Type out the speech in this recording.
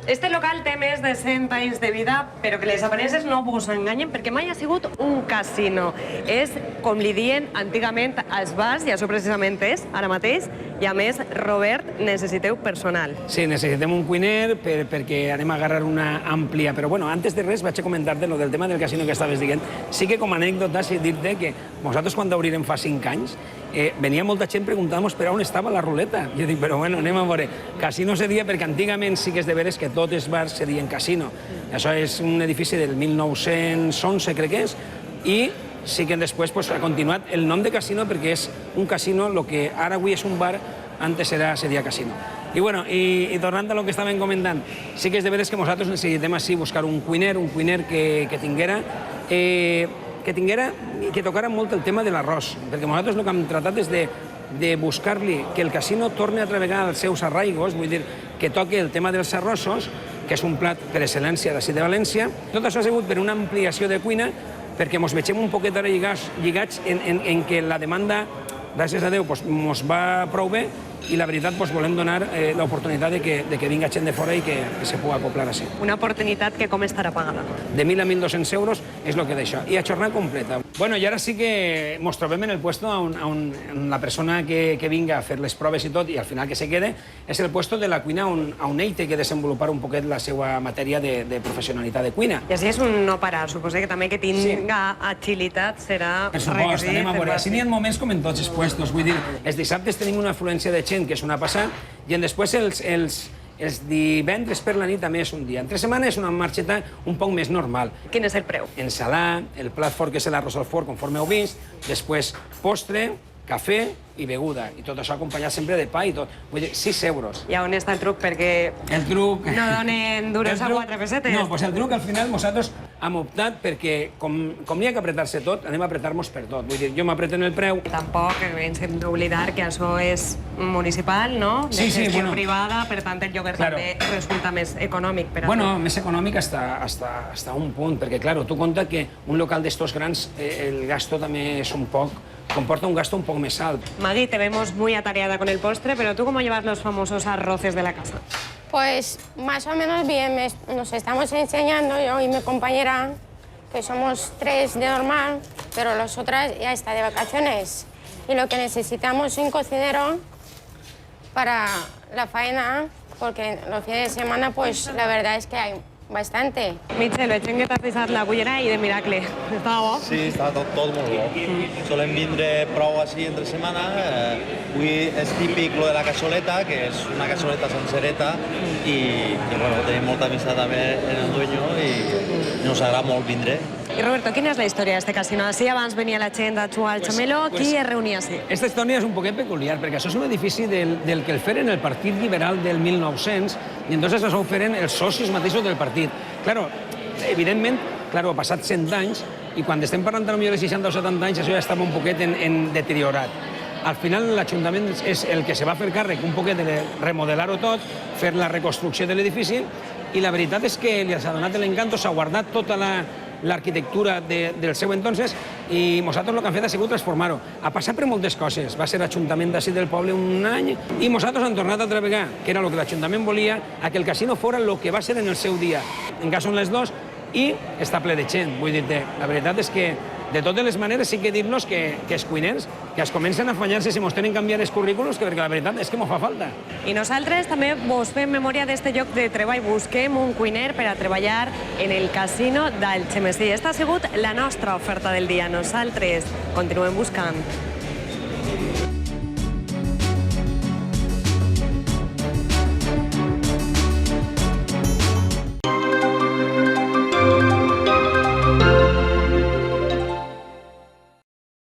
Este local té més de 100 anys de vida, però que les aparences no vos enganyen perquè mai ha sigut un casino. És, com li diuen antigament als bars, i això precisament és, ara mateix, i a més, Robert, necessiteu personal. Sí, necessitem un cuiner perquè anem a agarrar una àmplia... Però bueno, antes de res vaig a comentar-te lo del tema del casino que estaves dient. Sí que com a anècdota sí dir-te que nosaltres quan obrirem fa 5 anys venia molta gent preguntant-nos per on estava la ruleta. Jo dic, però bueno, anem a veure. Casino seria perquè antigament sí que és de veres que tots els bars se diuen casino. Això és un edifici del 1911, crec que és, i sí que després ha continuat el nom de casino perquè és un casino, el que ara avui és un bar, antes seria casino. I bueno, i tornant a lo que estàvem comentant, sí que és de veres que nosaltres necessitem així buscar un cuiner que tinguera i que tocara molt el tema de l'arròs, perquè nosaltres el que hem tratat és de buscar-li que el casino torni a treballar els seus arraigos, vull dir, que toqui el tema dels arrossos, que és un plat per excel·lència d'ací de València. Tot això ha sigut per una ampliació de cuina, perquè ens vegem un poquet ara lligats en que la demanda, gràcies a Déu, ens va prou bé, i la veritat volem donar l'oportunitat de que vinga gent de fora i que se pugui acoplar així. Una oportunitat que com estarà pagada? De 1.000 a 1.200 euros és el que d'això, i a jornada completa. Bueno, i ara sí que ens trobem en el puesto on la persona que vinga a fer les proves i tot, i al final que se quede, és el puesto de la cuina on ell té que desenvolupar un poquet la seva matèria de professionalitat de cuina. I així és un no parar, suposo que també que tinga agilitat serà requisit. Per supost, anem a veure. Així n'hi ha moments com en tots els puestos, vull dir, els dissabtes tenim una afluència de gent que és una passada, i després els divendres per la nit també és un dia. Entre setmana és una marxeta un poc més normal. Quin és el preu? Ensalà, el plat fort que és l'arròs al forn, conforme heu vist, després postre, cafè i beguda, i tot això acompanyat sempre de pa i tot. Vull dir, 6 euros. I on està el truc? Perquè el truc... no donen duros a 4 pessetes. No, doncs el truc al final nosaltres hem optat perquè, com n'hi ha que apretar-se tot, anem a apretar-nos per tot. Vull dir, jo m'apreto en el preu. Tampoc ens hem d'oblidar que això és municipal, no? De gestió privada, per tant el lloguer també resulta més econòmic per a tu. Bueno, més econòmic hasta un punt, perquè, claro, tu compta que un local d'estos grans, el gasto també és un poc... comporta un gasto un poco más alto. Magui, te vemos muy atareada con el postre, pero ¿tú cómo llevas los famosos arroces de la casa? Pues más o menos bien, nos estamos enseñando, yo y mi compañera, que somos 3 de normal, pero las otras ya está de vacaciones. Y lo que necesitamos es un cocinero para la faena, porque los fines de semana, pues la verdad es que hay bastante. Mitchell, veig que t'has deixat la cullera i de miracle. Estava bo? Sí, està tot molt bo. Solem vindre prou així entre setmana. Avui és típic lo de la cassoleta, que és una cassoleta sencereta, i bueno, tenim molta amistat també en el dueño i nos agrada molt vindre. I Roberto, quina és la història d'aquest casino? Si abans venia la gent a jugar al xamelo, qui es reunia així? Aquesta història és un poquet peculiar, perquè això és un edifici del que el feren el Partit Liberal del 1900, i entonces això ho feren els socis mateixos del partit. Claro, evidentment, ha passat 100 anys, i quan estem parlant potser de 60 o 70 anys, això ja estava un poquet en deteriorat. Al final, l'Ajuntament és el que se va fer càrrec un poquet de remodelar-ho tot, fer la reconstrucció de l'edifici, i la veritat és que li ha donat l'encanto, s'ha guardat tota l'arquitectura del seu entonces, i nosaltres el que hem fet ha sigut transformar-ho. Ha passat per moltes coses. Va ser Ajuntament d'ací del poble un any, i nosaltres hem tornat a treballar, que era el que l'Ajuntament volia, a que el casino fora el que va ser en el seu dia. Encara són les 2, i està ple de gent. Vull dir-te, la veritat és que, de totes les maneres, sí que dir-nos que els cuiners que es comencen a afanyar-se si ens tenen que canviar els currículums, perquè la veritat és que ens fa falta. I nosaltres també vos fem memòria d'este lloc de treball. Busquem un cuiner per a treballar en el casino d'Algemesí. Esta ha sigut la nostra oferta del dia. Nosaltres continuem buscant.